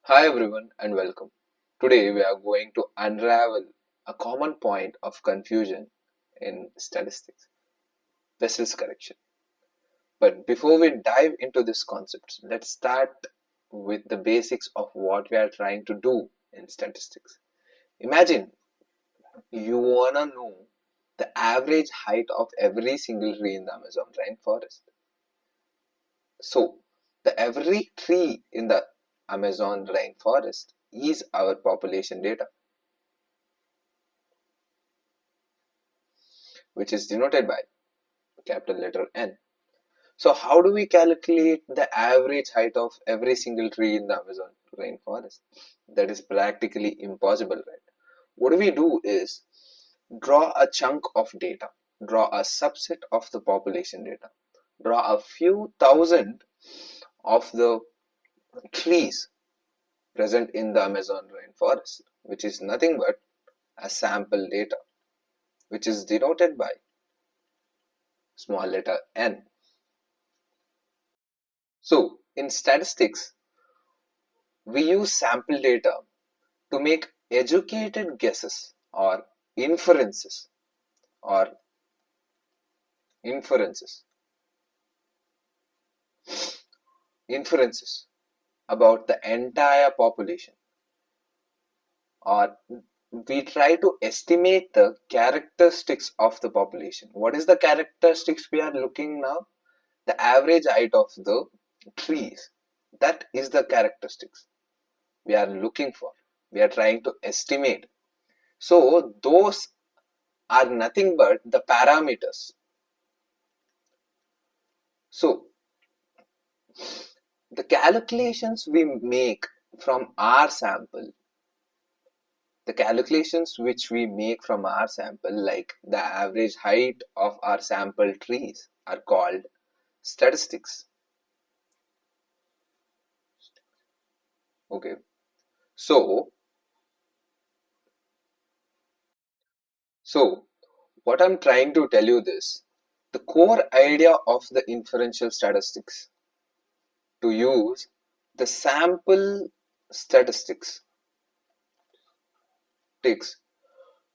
Hi everyone and welcome. Today we are going to unravel a common point of confusion in statistics, Bessel's correction. But before we dive into this concept, let's start with the basics of what we are trying to do in statistics. Imagine you wanna know the average height of every single tree in the Amazon rainforest. So, the every tree in the Amazon rainforest is our population data, which is denoted by capital letter N. So how do we calculate the average height of every single tree in the Amazon rainforest? That is practically impossible, right? What we do is draw a chunk of data, draw a subset of the population data, draw a few thousand of the trees present in the Amazon rainforest, which is nothing but a sample data, which is denoted by small letter n. So in statistics, we use sample data to make educated guesses or inferences or inferences inferences about the entire population, or we try to estimate the characteristics of the population. What is the characteristics we are looking now? The average height of the trees. That is the characteristics we are looking for, we are trying to estimate. So those are nothing but the parameters. So the calculations we make from our sample, the calculations which we make from our sample, like the average height of our sample trees, are called statistics. Okay, so so what I'm trying to tell you this, the core idea of the inferential statistics to use the sample statistics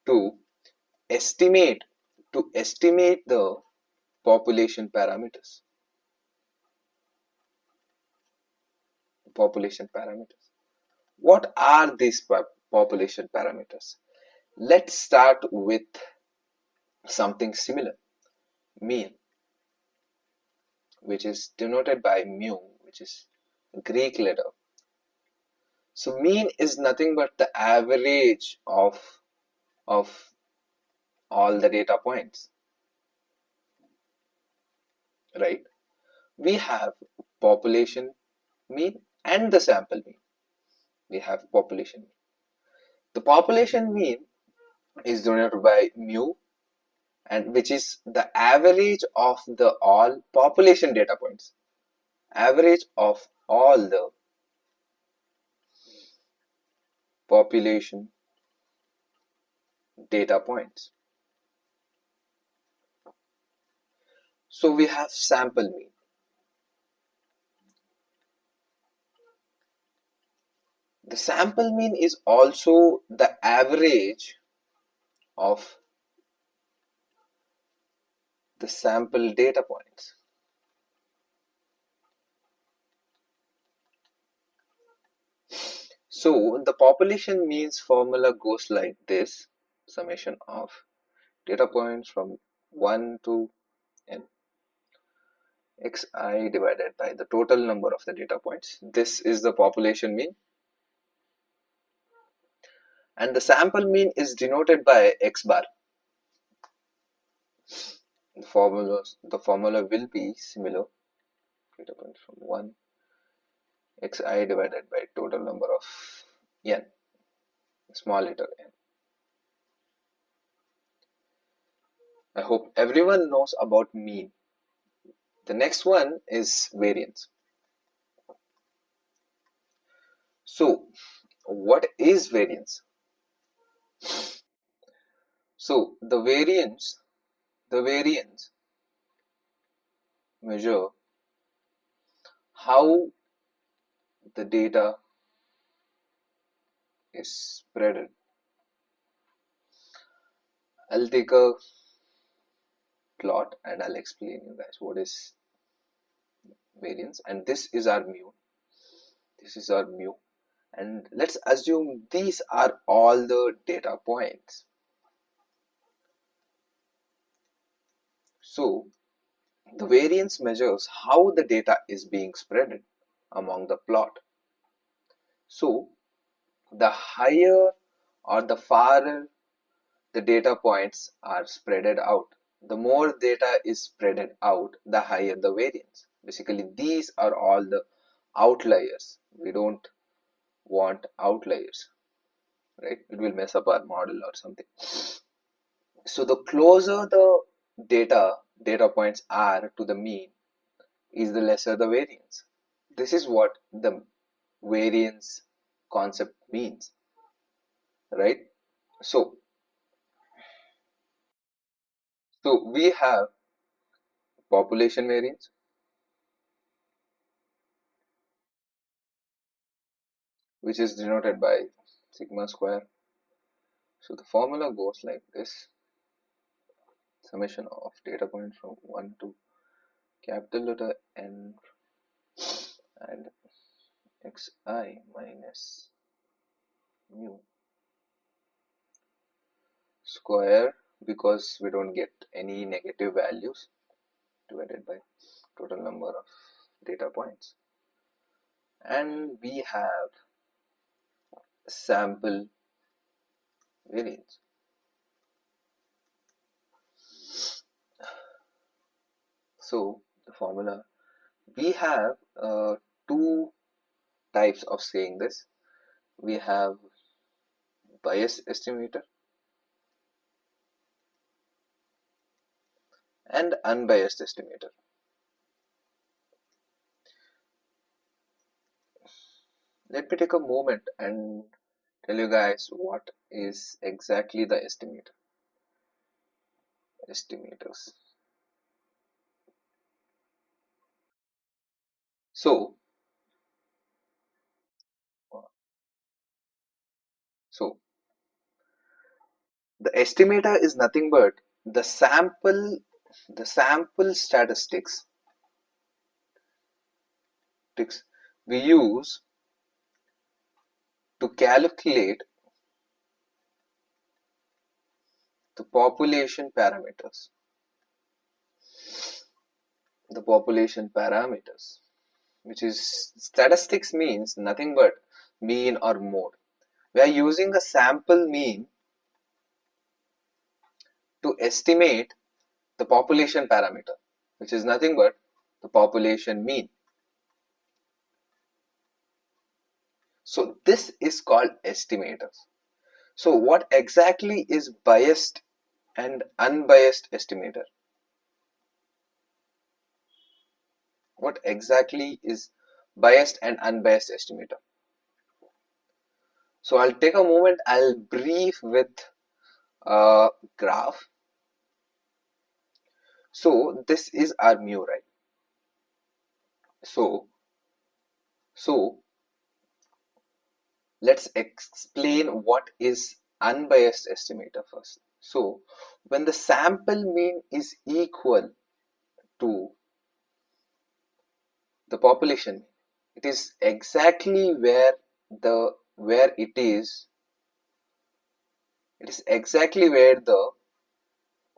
to estimate the population parameters. Population parameters. What are these population parameters? Let's start with something similar. Mean, which is denoted by mu, which is Greek letter. So mean is nothing but the average of all the data points, right? We have population mean and the sample mean. We have population mean. The population mean is denoted by mu, and which is the average of the all population data points, average of all the population data points. So we have sample mean. The sample mean is also the average of the sample data points. So the population means formula goes like this: summation of data points from 1 to n, xi divided by the total number of the data points. This is the population mean, and the sample mean is denoted by x bar. The formula will be similar: data points from 1, xi divided by total number of n, small letter n. I hope everyone knows about mean. The next one is variance. So what is variance? So the variance measure how the data is spread. I'll take a plot and I'll explain you guys what is variance, and this is our mu. This is our mu, and let's assume these are all the data points. So the variance measures how the data is being spread among the plot. So the higher or the farther the data points are spreaded out, the more data is spreaded out, the higher the variance. Basically, these are all the outliers. We don't want outliers, right? It will mess up our model or something. So the closer the data points are to the mean, is the lesser the variance. This is what the variance concept means, right? So we have population variance, which is denoted by sigma square. So the formula goes like this: summation of data points from 1 to capital letter N and xi minus mu square, because we don't get any negative values, divided by total number of data points. And we have sample variance. So the formula, we have two types of saying this. We have bias estimator and unbiased estimator. Let me take a moment and tell you guys what is exactly the estimators. So so the estimator is nothing but the sample statistics we use to calculate the population parameters. The population parameters, which is statistics, means nothing but mean or mode. We are using a sample mean to estimate the population parameter, which is nothing but the population mean. So this is called estimators. So what exactly is biased and unbiased estimator? What exactly is biased and unbiased estimator? So I'll take a moment, I'll brief with a graph. So this is our mu, right? So let's explain what is unbiased estimator first. So when the sample mean is equal to the population mean, it is exactly where it is exactly where the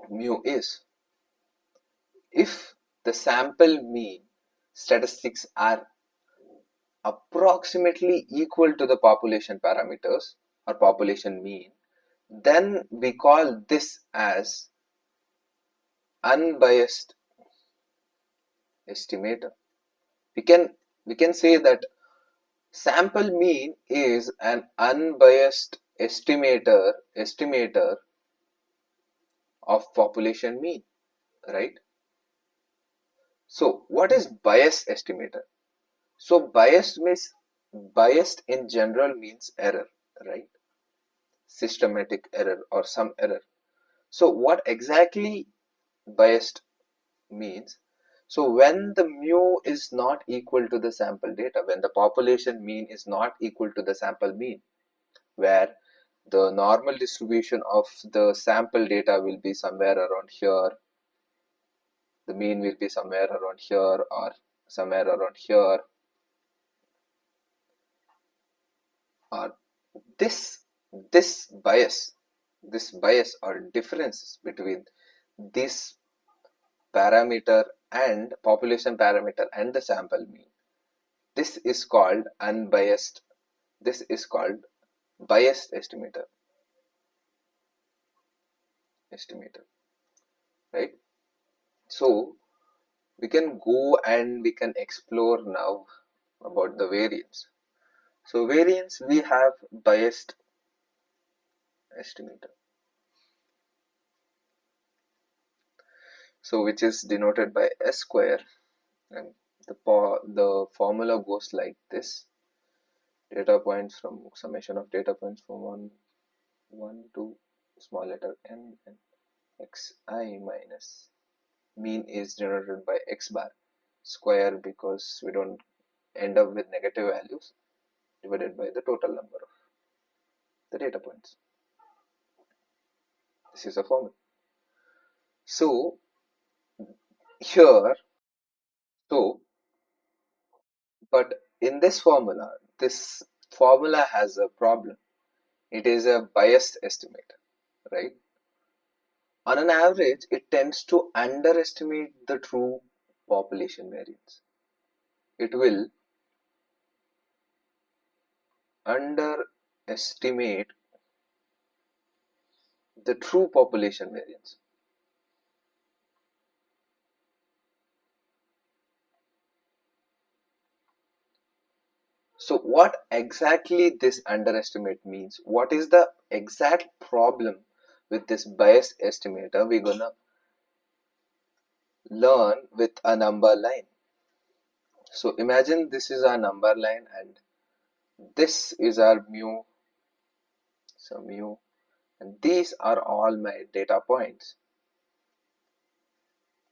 mu is. If the sample mean statistics are approximately equal to the population parameters or population mean, then we call this as unbiased estimator. We can say that sample mean is an unbiased estimator of population mean, right? So what is bias estimator? So biased in general means error, right? Systematic error or some error. So what exactly biased means? So when the mu is not equal to the sample data, when the population mean is not equal to the sample mean, where the normal distribution of the sample data will be somewhere around here, the mean will be somewhere around here or somewhere around here, or this this bias or differences between this parameter and population parameter and the sample mean, this is called unbiased, this is called biased estimator, right? So we can go and we can explore now about the variance. So variance, we have biased estimator, so which is denoted by S square, and the formula goes like this: data points from summation of data points from 1 to small letter n and xi minus mean is denoted by x bar square, because we don't end up with negative values, divided by the total number of the data points. This is a formula. So here, so but in this formula has a problem. It is a biased estimate, right? On an average, it tends to underestimate the true population variance. It will underestimate the true population variance. So what exactly this underestimate means? What is the exact problem with this bias estimator? We're gonna learn with a number line. So imagine this is our number line and this is our mu. So mu, and these are all my data points,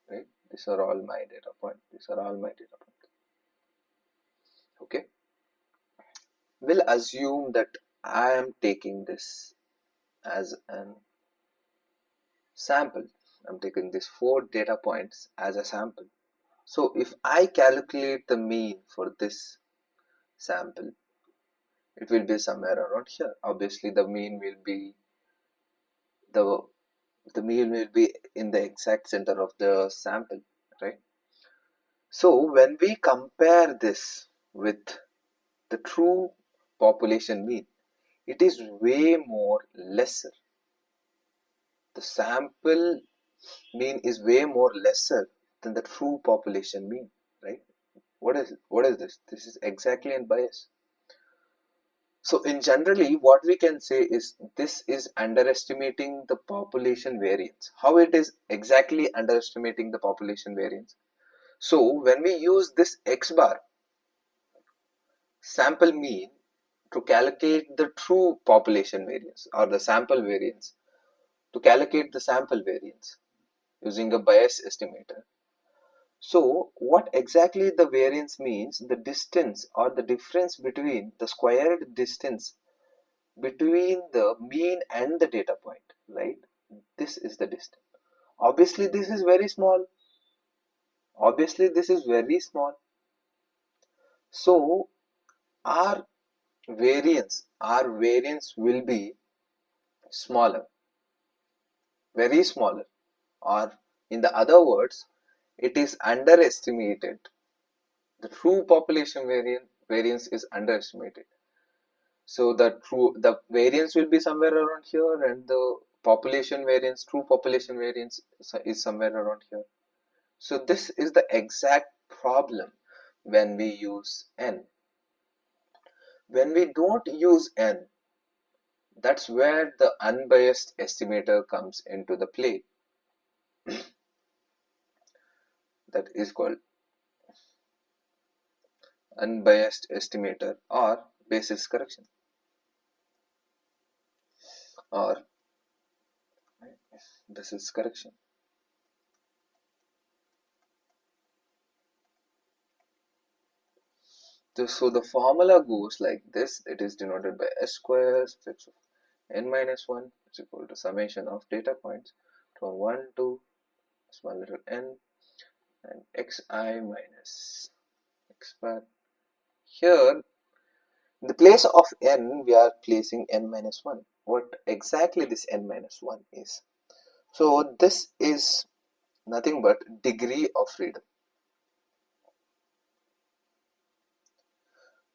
right? These are all my data points. These are all my data points. Okay. We'll assume that I am taking this as an sample. I'm taking these 4 data points as a sample. So if I calculate the mean for this sample, it will be somewhere around here. Obviously the mean will be the mean will be in the exact center of the sample, right? So when we compare this with the true population mean, it is way more lesser. The sample mean is way more lesser than the true population mean, right? What is this? This is exactly in bias. So in generally, what we can say is this is underestimating the population variance. How it is exactly underestimating the population variance? So when we use this x bar sample mean to calculate the true population variance or the sample variance, to calculate the sample variance using a bias estimator. So what exactly the variance means? The distance or the difference between the squared distance between the mean and the data point, right? This is the distance. Obviously this is very small. Obviously this is very small. So our variance will be smaller, very smaller, or in the other words, it is underestimated. The true population variance is underestimated. So the variance will be somewhere around here, and the true population variance is somewhere around here. So this is the exact problem when we use n. When we don't use n, that's where the unbiased estimator comes into the play. That is called unbiased estimator or basis correction, or basis correction. So the formula goes like this. It is denoted by S square suffix of n minus 1 is equal to summation of data points from 1 to small letter n and xi minus x bar. Here, in the place of n, we are placing n minus 1. What exactly this n minus 1 is? So this is nothing but degree of freedom.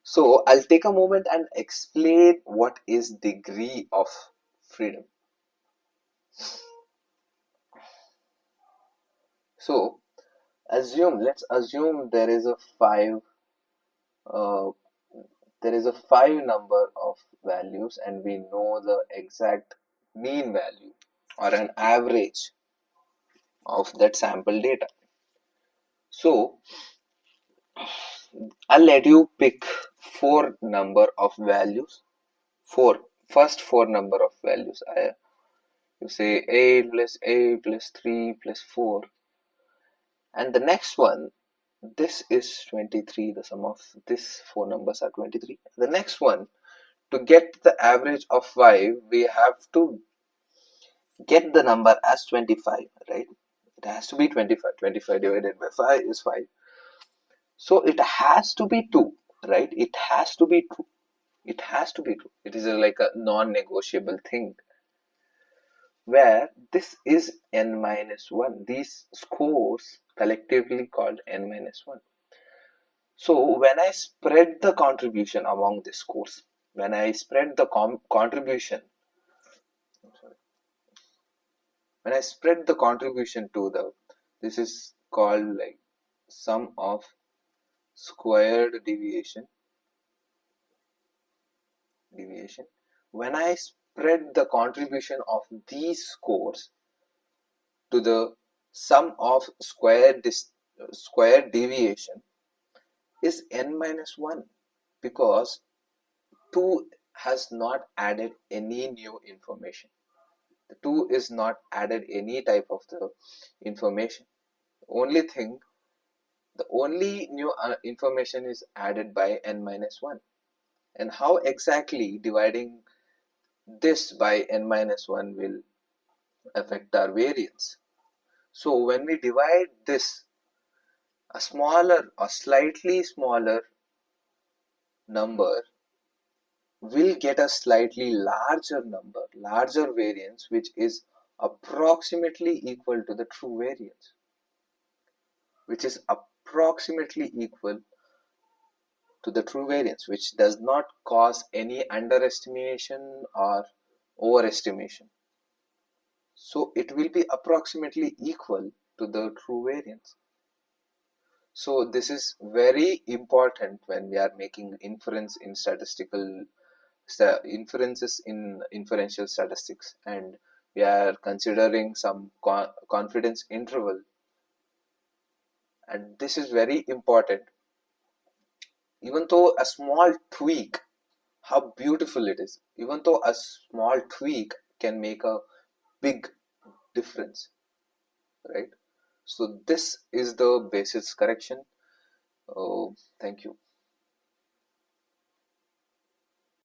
So I'll take a moment and explain what is degree of freedom. So let's assume uh, there is a 5 number of values and we know the exact mean value or an average of that sample data. So I'll let you pick 4 number of values. First 4 number of values. You say 8 plus 8 plus 3 plus 4, and the next one, this is 23. The sum of these 4 numbers are 23. The next one, to get the average of 5, we have to get the number as 25, right? It has to be 25. 25 divided by 5 is 5. So it has to be 2, right? It has to be 2. It has to be 2. It is like a non-negotiable thing, where this is n minus 1. These scores collectively called n minus 1. So when I spread the contribution among the scores, when I spread the contribution, when I spread the contribution to this is called like sum of squared deviation. When I spread the contribution of these scores to the sum of squared deviation is n minus 1, because 2 has not added any new information. The 2 is not added any type of the information. The only new information is added by n minus 1. And how exactly dividing this by n minus 1 will affect our variance? So when we divide this, a slightly smaller number will get a slightly larger variance, which is approximately equal to the true variance, which is approximately equal to the true variance, which does not cause any underestimation or overestimation. So it will be approximately equal to the true variance. So this is very important when we are making inferences in inferential statistics, and we are considering some confidence interval, and this is very important. Even though a small tweak, how beautiful it is, even though a small tweak can make a big difference, right? So this is the basis correction. Thank you.